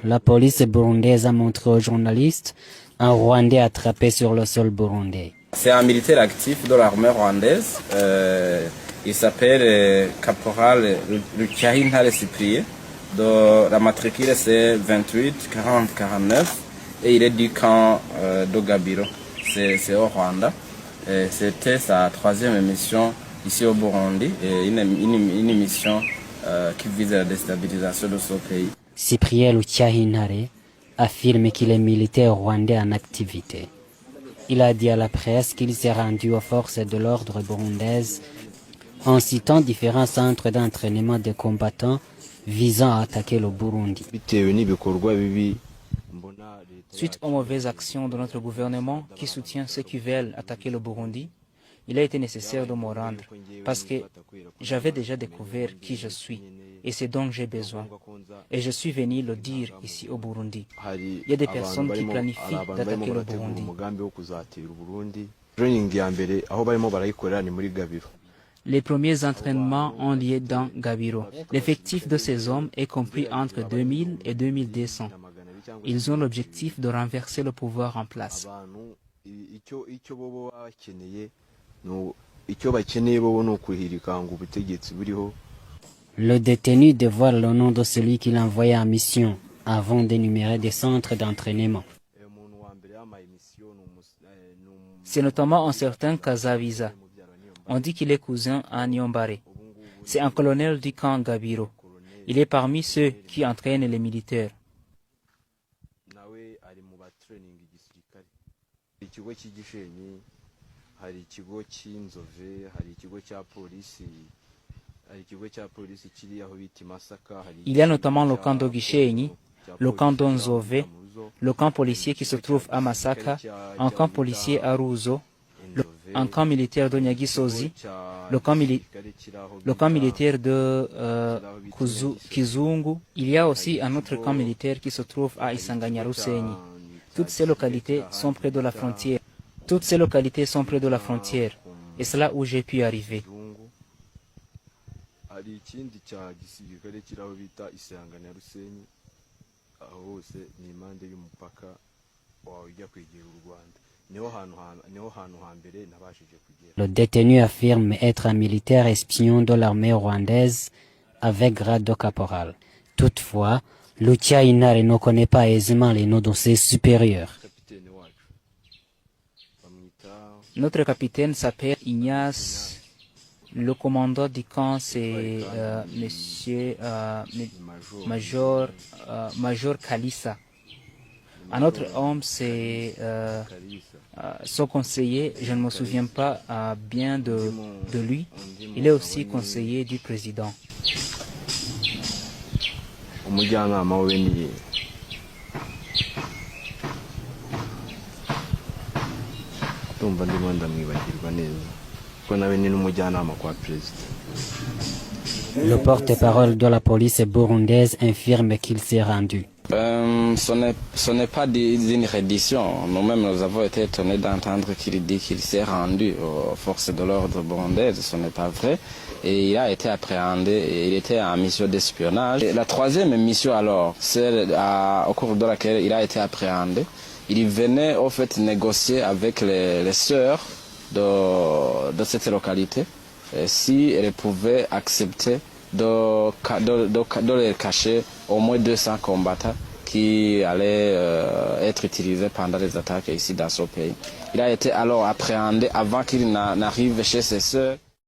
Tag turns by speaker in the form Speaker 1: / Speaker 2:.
Speaker 1: La police burundaise a montré aux journalistes un Rwandais attrapé sur le sol burundais.
Speaker 2: C'est un militaire actif de l'armée rwandaise. Il s'appelle Caporal Rucyahintare Cyprien. La matricule c'est 28 40 49 et il est du camp de Gabiro. C'est au Rwanda. C'était sa troisième mission ici au Burundi, une mission qui vise la déstabilisation de ce pays.
Speaker 1: Cyprien Rucyahintare affirme qu'il est militaire rwandais en activité. Il a dit à la presse qu'il s'est rendu aux forces de l'ordre burundaises en citant différents centres d'entraînement des combattants visant à attaquer le Burundi.
Speaker 3: Suite aux mauvaises actions de notre gouvernement qui soutient ceux qui veulent attaquer le Burundi, il a été nécessaire de me rendre parce que j'avais déjà découvert qui je suis et c'est dont j'ai besoin. Et je suis venu le dire ici au Burundi. Il y a des personnes qui planifient d'attaquer le Burundi. Les premiers entraînements ont lieu dans Gabiro. L'effectif de ces hommes est compris entre 2000 et 2200. Ils ont l'objectif de renverser le pouvoir en place.
Speaker 1: Le détenu dévoile le nom de celui qu'il a envoyé en mission avant d'énumérer des centres d'entraînement.
Speaker 3: C'est notamment un certain Kazaviza. On dit qu'il est cousin à Nyombare. C'est un colonel du camp Gabiro. Il est parmi ceux qui entraînent les militaires. Il y a notamment le camp d'Ogishenyi, le camp d'Onzove, le camp policier qui se trouve à Masaka, un camp policier à Ruzo, un camp militaire de Nyagisozi, le camp militaire de Kizungu. Il y a aussi un autre camp militaire qui se trouve à Isanganyarusenyi. Toutes ces localités sont près de la frontière. Et c'est là où j'ai pu arriver.
Speaker 1: Le détenu affirme être un militaire espion de l'armée rwandaise avec grade de caporal. Toutefois, Rucyahintare ne connaît pas aisément les noms de ses supérieurs.
Speaker 3: Notre capitaine s'appelle Ignace. Le commandant du camp, c'est Monsieur Major Kalissa. Un autre homme, c'est son conseiller. Je ne me souviens pas bien de lui. Il est aussi conseiller du président.
Speaker 1: Le porte-parole de la police burundaise affirme qu'il s'est rendu.
Speaker 2: Ce n'est pas une reddition. Nous-mêmes, nous avons été étonnés d'entendre qu'il dit qu'il s'est rendu aux forces de l'ordre burundaises. Ce n'est pas vrai. Et il a été appréhendé et il était en mission d'espionnage. La troisième mission alors, celle au cours de laquelle il a été appréhendé, il venait au fait négocier avec les sœurs de cette localité si elles pouvaient accepter de les cacher au moins 200 combattants qui allaient être utilisés pendant les attaques ici dans ce pays. Il a été alors appréhendé avant qu'il n'arrive chez ses sœurs.